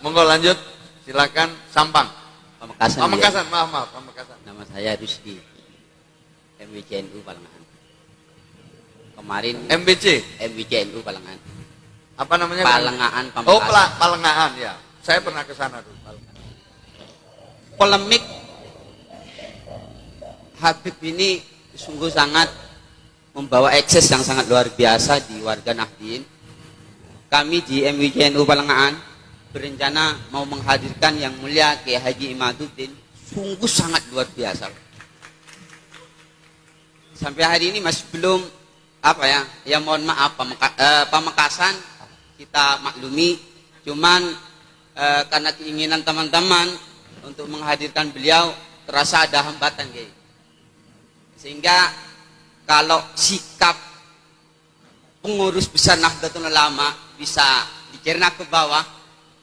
Monggo lanjut. Silakan Sampang. Pamekasan. Pamekasan, maaf, Pamekasan. Nama saya Rusdi. MWCNU Palengahan. Kemarin MWCNU Palengahan. Apa namanya? Palengahan, Pamekasan. Oh, Palengahan ya. Saya pernah ke sana dulu. Polemik Habib ini sungguh sangat membawa ekses yang sangat luar biasa di warga Nahdien. Kami di MWCNU Palengahan berencana mau menghadirkan yang mulia Kiai Haji Imaduddin, sungguh sangat luar biasa. Sampai hari ini masih belum ya mohon maaf Pamekasan kita maklumi, cuman karena keinginan teman-teman untuk menghadirkan beliau terasa ada hambatan Kiai. Sehingga kalau sikap pengurus besar Nahdlatul Ulama bisa dicerna ke bawah,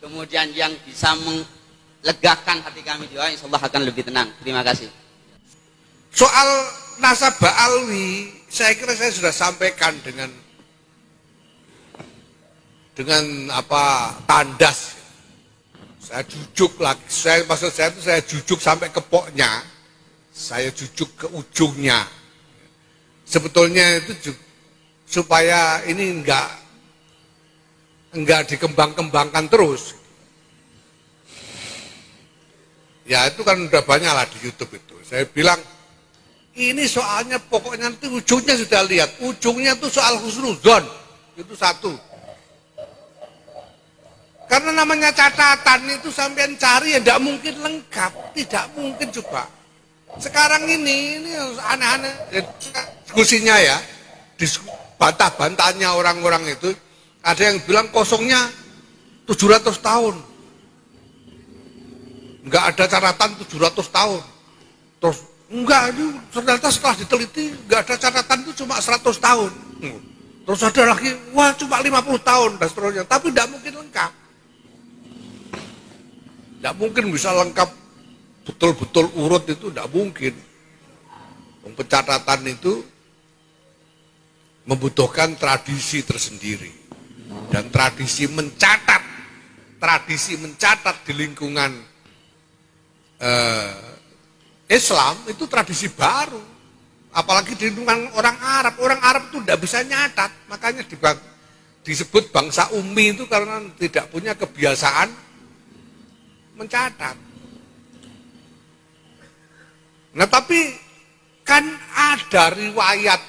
kemudian yang bisa melegakan hati kami juga, insya Allah akan lebih tenang. Terima kasih. Soal nasabah alwi, saya kira saya sudah sampaikan dengan tandas. Saya jujuk lagi. Maksud saya itu saya jujuk sampai ke poknya, saya jujuk ke ujungnya. Sebetulnya itu supaya ini enggak dikembang-kembangkan terus. Ya itu kan udah banyak lah di YouTube itu. Saya bilang ini soalnya pokoknya nanti ujungnya sudah lihat. Ujungnya itu soal husnudzon. Itu satu. Karena namanya catatan itu sampean cari ya tidak mungkin lengkap. Tidak mungkin coba. Sekarang ini aneh-aneh diskusinya ya. Bantah-bantahnya orang-orang itu. Ada yang bilang kosongnya 700 tahun. Enggak ada catatan 700 tahun. Terus enggak, ternyata setelah diteliti enggak ada catatan itu cuma 100 tahun. Terus ada lagi, wah cuma 50 tahun dan seterusnya. Tapi tidak mungkin lengkap. Tidak mungkin bisa lengkap betul-betul urut itu tidak mungkin. Pencatatan itu membutuhkan tradisi tersendiri. Dan tradisi mencatat di lingkungan Islam itu tradisi baru, apalagi di lingkungan orang Arab itu tidak bisa nyatat, makanya disebut bangsa ummi itu karena tidak punya kebiasaan mencatat. Nah tapi kan ada riwayat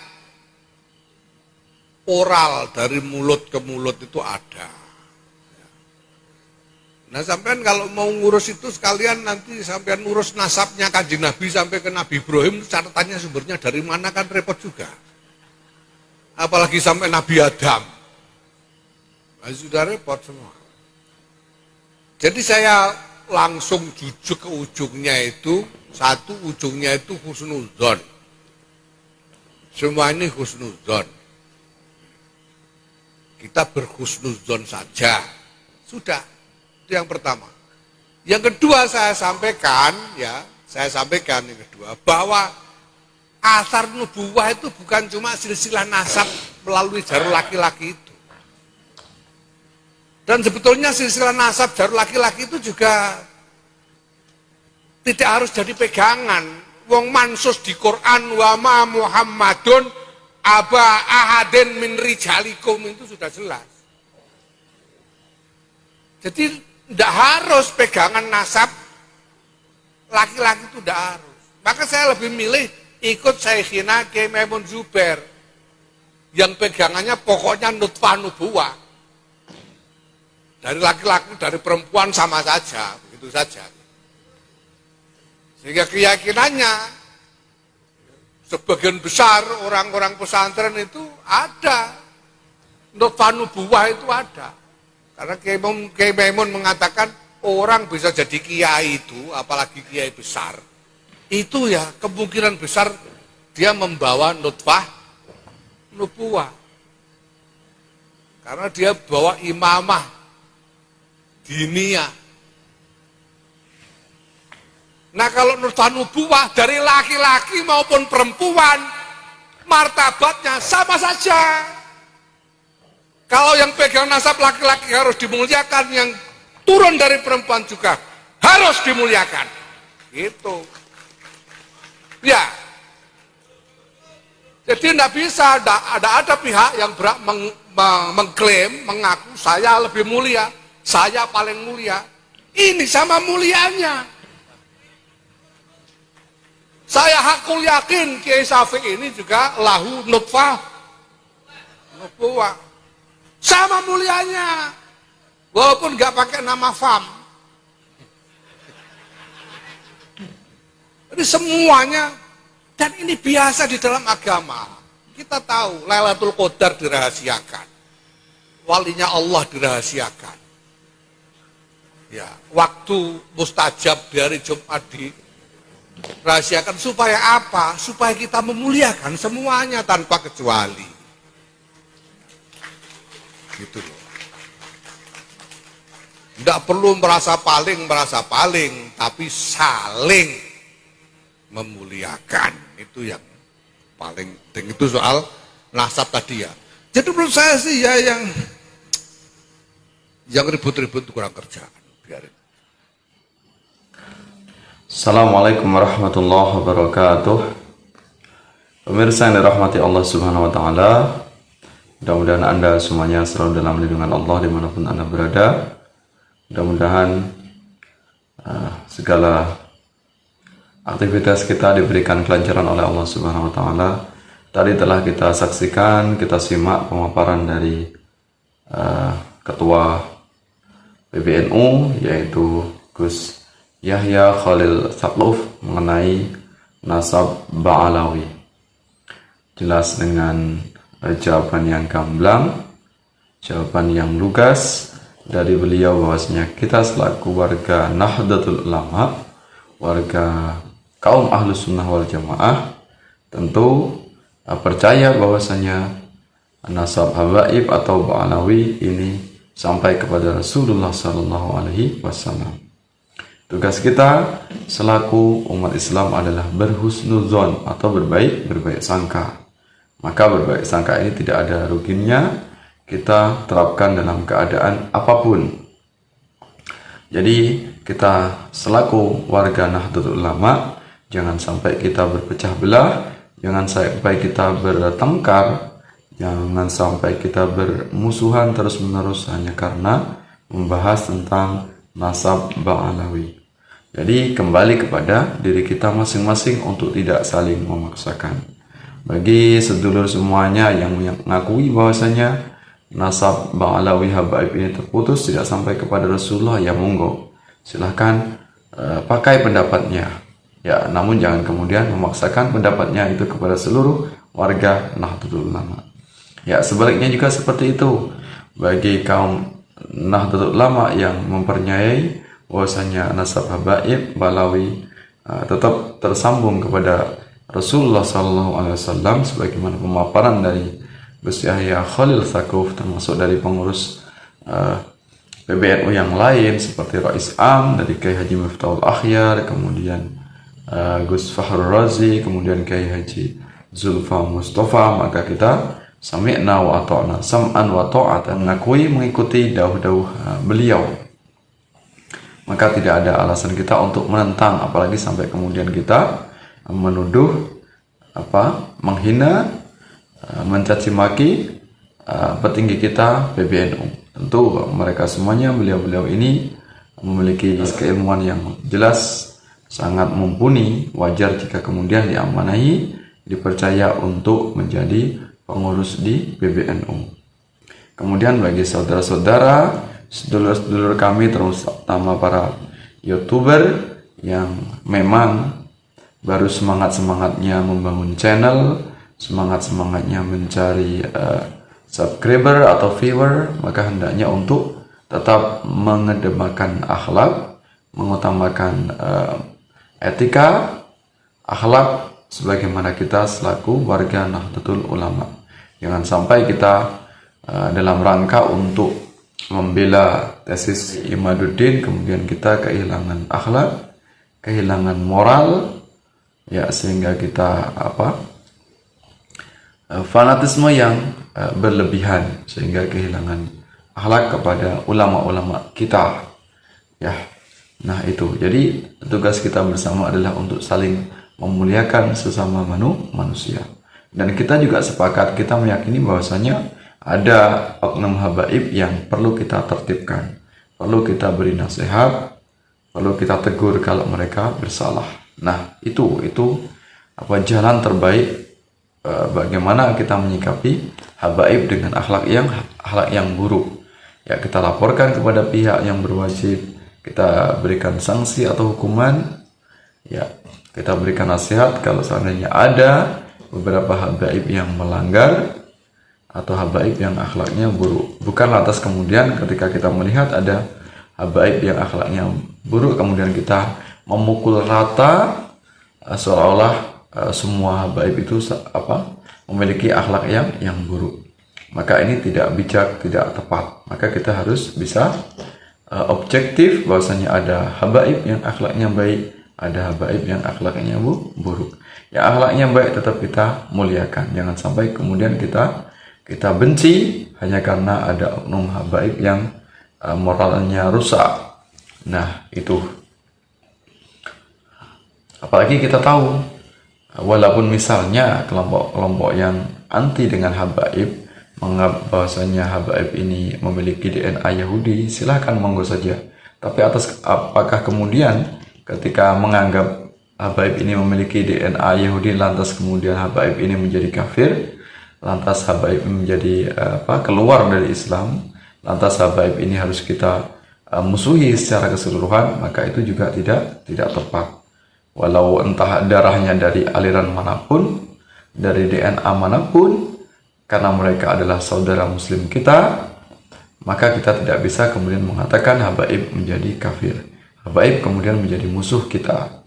oral dari mulut ke mulut itu ada. Nah sampean kalau mau ngurus itu sekalian nanti sampean ngurus nasabnya Kanjeng Nabi sampai ke Nabi Ibrahim, catatannya sumbernya dari mana kan repot juga. Apalagi sampai Nabi Adam. Nah, sudah repot semua. Jadi saya langsung jujuk ke ujungnya itu, satu ujungnya itu husnudzon. Semua ini husnudzon. Kita berhusnudzon saja. Sudah. Itu yang pertama. Yang kedua saya sampaikan yang kedua bahwa asar nubuwah itu bukan cuma silsilah nasab melalui jalur laki-laki itu. Dan sebetulnya silsilah nasab jalur laki-laki itu juga tidak harus jadi pegangan. Wong mansus di Quran wa ma Muhammadun aba ahadin min rijalikum itu sudah jelas. Jadi tidak harus pegangan nasab laki-laki itu tidak harus. Maka saya lebih milih ikut Syekhina Kiai Maimun Zubair yang pegangannya pokoknya nutfah nubuwah. Dari laki-laki, dari perempuan sama saja, begitu saja. Sehingga keyakinannya sebagian besar orang-orang pesantren itu ada nutfah nubuwah itu ada. Karena Kiai Maimun mengatakan orang bisa jadi kiai itu, apalagi kiai besar, itu ya kemungkinan besar dia membawa nutfah nubuwah. Karena dia bawa imamah diniyah. Nah kalau nutfah nubuwah dari laki-laki maupun perempuan, martabatnya sama saja. Kalau yang pegang nasab laki-laki harus dimuliakan, yang turun dari perempuan juga harus dimuliakan. Gitu. Ya. Jadi tidak bisa, ada pihak yang mengklaim, mengaku saya lebih mulia, saya paling mulia. Ini sama mulianya. Saya hakul yakin Kiai Syafi'i ini juga lahu nutfah, nubuwah. Sama mulianya, walaupun nggak pakai nama fam. Ini semuanya, dan ini biasa di dalam agama. Kita tahu Lailatul Qadar dirahasiakan, walinya Allah dirahasiakan. Ya, waktu mustajab di hari Jumat dirahasiakan supaya apa? Supaya kita memuliakan semuanya tanpa kecuali. Gitu loh. Tidak perlu merasa paling, tapi saling memuliakan. Itu yang paling penting. Itu soal nasab tadi ya. Jadi menurut saya sih ya yang ribut-ribut kurang kerjaan. Biarin. Assalamualaikum warahmatullahi wabarakatuh. Pemirsa yang dirahmati Allah Subhanahu wa Ta'ala, mudah-mudahan Anda semuanya selalu dalam lindungan Allah dimanapun Anda berada. Mudah-mudahan segala aktivitas kita diberikan kelancaran oleh Allah Subhanahu wa Ta'ala. Tadi telah kita saksikan, kita simak pemaparan dari Ketua PBNU, yaitu Gus Yahya Khalil Saquf, mengenai nasab Ba'alawi. Jelas dengan jawaban yang gamblang, jawaban yang lugas dari beliau bahwasanya kita selaku warga Nahdlatul Ulama, warga kaum Ahlus Sunnah wal Jamaah, tentu percaya bahwasanya nasab habaib atau Ba'alawi ini sampai kepada Rasulullah Sallallahu Alaihi Wasallam. Tugas kita selaku umat Islam adalah berhusnuzon atau berbaik sangka. Maka berbaik sangka ini tidak ada ruginya kita terapkan dalam keadaan apapun. Jadi kita selaku warga Nahdlatul Ulama jangan sampai kita berpecah belah, jangan sampai kita bertengkar, jangan sampai kita bermusuhan terus-menerus hanya karena membahas tentang nasab Ba'alawi. Jadi kembali kepada diri kita masing-masing untuk tidak saling memaksakan. Bagi sedulur semuanya yang mengakui bahwasanya nasab Ba'alawi habaib ini terputus tidak sampai kepada Rasulullah, ya monggo silahkan pakai pendapatnya. Ya, namun jangan kemudian memaksakan pendapatnya itu kepada seluruh warga Nahdlatul Ulama. Ya, sebaliknya juga seperti itu. Bagi kaum Nahdlatul Ulama yang mempercayai bahwasanya nasab habaib Ba'alawi tetap tersambung kepada Rasulullah SAW, sebagaimana pemaparan dari Gus Yahya Khalil Saquf, termasuk dari pengurus PBNU yang lain seperti Rais Am dari Kiai Haji Miftahul Akhyar, kemudian Gus Fakhrul Razi, kemudian Kiai Haji Zulfa Mustafa. Maka kita sami'na wa ata'na, sam'an wa ta'atan, mengakui mengikuti dawuh-dawuh beliau. Maka tidak ada alasan kita untuk menentang, apalagi sampai kemudian kita menuduh, menghina, mencaci maki petinggi kita PBNU. Tentu mereka semuanya, beliau-beliau ini memiliki keilmuan yang jelas, sangat mumpuni. Wajar jika kemudian diamanahi, dipercaya untuk menjadi pengurus di PBNU. Kemudian bagi saudara-saudara, sedulur-sedulur kami, terutama para YouTuber yang memang baru semangat-semangatnya membangun channel, semangat-semangatnya mencari subscriber atau viewer, maka hendaknya untuk tetap mengedepankan akhlak, mengutamakan etika, akhlak sebagaimana kita selaku warga Nahdlatul Ulama. Jangan sampai kita dalam rangka untuk membela tesis Imaduddin kemudian kita kehilangan akhlak, kehilangan moral, ya, sehingga kita fanatisme yang berlebihan sehingga kehilangan akhlak kepada ulama-ulama kita. Ya. Nah, itu. Jadi tugas kita bersama adalah untuk saling memuliakan sesama manusia. Dan kita juga sepakat, kita meyakini bahwasanya ada oknum habaib yang perlu kita tertibkan, perlu kita beri nasihat, perlu kita tegur kalau mereka bersalah. Nah, itu jalan terbaik bagaimana kita menyikapi habaib dengan akhlak yang buruk. Ya, kita laporkan kepada pihak yang berwajib, kita berikan sanksi atau hukuman. Ya, kita berikan nasihat kalau seandainya ada beberapa habaib yang melanggar atau habaib yang akhlaknya buruk. Bukan lantas kemudian ketika kita melihat ada habaib yang akhlaknya buruk kemudian kita memukul rata seolah-olah semua habaib itu memiliki akhlak yang buruk. Maka ini tidak bijak, tidak tepat. Maka kita harus bisa objektif bahwasanya ada habaib yang akhlaknya baik, ada habaib yang akhlaknya buruk. Yang akhlaknya baik tetap kita muliakan. Jangan sampai kemudian kita benci hanya karena ada oknum habaib yang moralnya rusak. Nah, itu. Apalagi kita tahu, walaupun misalnya kelompok-kelompok yang anti dengan habaib menganggap bahwasanya habaib ini memiliki DNA Yahudi, silahkan monggo saja. Tapi apakah kemudian ketika menganggap habaib ini memiliki DNA Yahudi, lantas kemudian habaib ini menjadi kafir, lantas habaib ini menjadi keluar dari Islam, lantas habaib ini harus kita musuhi secara keseluruhan? Maka itu juga tidak tepat. Walau entah darahnya dari aliran manapun, dari DNA manapun, karena mereka adalah saudara muslim kita, maka kita tidak bisa kemudian mengatakan habaib menjadi kafir, habaib kemudian menjadi musuh kita.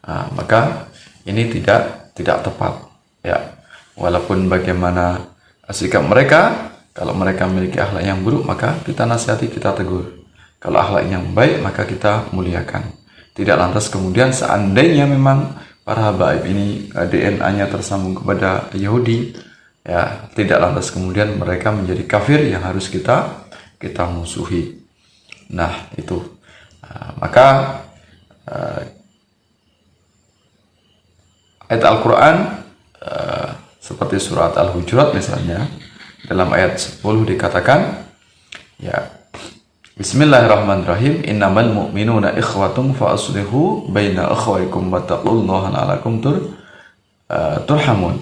Maka ini tidak tepat. Ya, walaupun bagaimana sikap mereka, kalau mereka memiliki akhlak yang buruk, maka kita nasihati, kita tegur. Kalau akhlak yang baik, maka kita muliakan. Tidak lantas kemudian seandainya memang para habaib ini DNA-nya tersambung kepada Yahudi, ya, tidak lantas kemudian mereka menjadi kafir yang harus kita musuhi. Nah, itu. Maka ayat Al-Quran seperti surat Al-Hujurat misalnya, dalam ayat 10 dikatakan, ya, Bismillahirrahmanirrahim, innamal mu'minuna ikhwatum fa aslihu baina akhwaikum wattaqullaha la'allakum turhamun.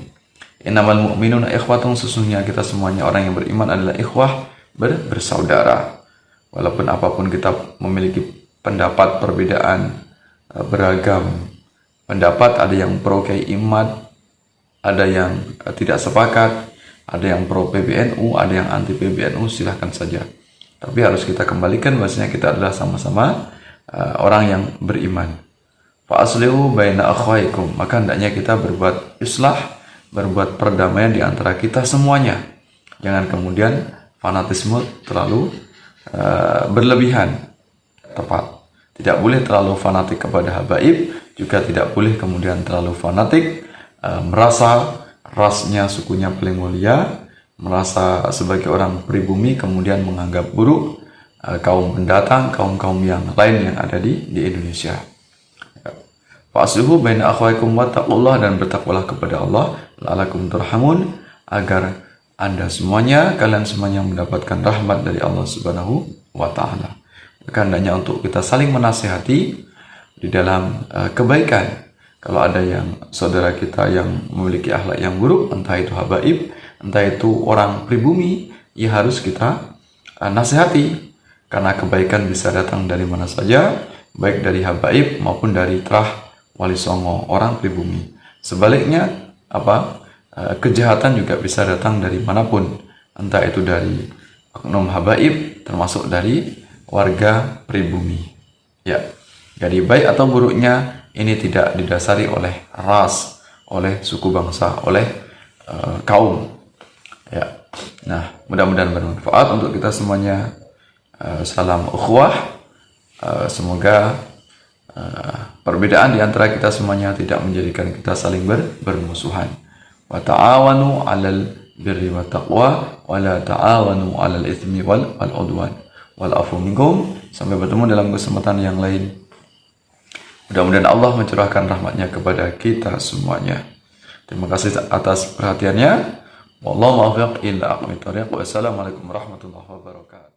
Innamal mu'minuna ikhwatum, sesungguhnya kita semuanya orang yang beriman adalah ikhwah, bersaudara. Walaupun apapun kita memiliki pendapat perbedaan, beragam pendapat, ada yang pro Kiai Imad, ada yang tidak sepakat, ada yang pro PBNU, ada yang anti PBNU, silahkan saja. Tapi harus kita kembalikan bahwasanya kita adalah sama-sama orang yang beriman. Fa aslihu baina akhwaikum, maka hendaknya kita berbuat islah, berbuat perdamaian di antara kita semuanya. Jangan kemudian fanatisme terlalu berlebihan. Tepat. Tidak boleh terlalu fanatik kepada habaib, juga tidak boleh kemudian terlalu fanatik merasa rasnya, sukunya paling mulia, merasa sebagai orang pribumi kemudian menganggap buruk kaum pendatang, kaum yang lain yang ada di Indonesia. Fa'asluhu baina akhwaikum wattaqullah, dan bertakwalah kepada Allah, la'allakum turhamun, agar Anda semuanya, kalian semuanya mendapatkan rahmat dari Allah Subhanahu wa taala. Maka hendaknya untuk kita saling menasihati di dalam kebaikan. Kalau ada yang saudara kita yang memiliki akhlak yang buruk, entah itu habaib, entah itu orang pribumi, ya harus kita nasihati. Karena kebaikan bisa datang dari mana saja, baik dari habaib maupun dari terah wali songo, orang pribumi. Sebaliknya, kejahatan juga bisa datang dari manapun, entah itu dari oknum habaib, termasuk dari warga pribumi. Ya, jadi baik atau buruknya ini tidak didasari oleh ras, oleh suku bangsa, oleh kaum. Ya, nah, mudah-mudahan bermanfaat untuk kita semuanya. Salam ukhuwah. Semoga perbedaan di antara kita semuanya tidak menjadikan kita saling bermusuhan. Wa ta'awanu 'alal birri wat taqwa wa la ta'awanu 'alal itsmi wal 'udwan. wal afu minkum. Sampai bertemu dalam kesempatan yang lain. Mudah-mudahan Allah mencurahkan rahmatnya kepada kita semuanya. Terima kasih atas perhatiannya. Wallahu muwaffiq ila aqwamit thoriq. Wassalamualaikum warahmatullahi wabarakatuh.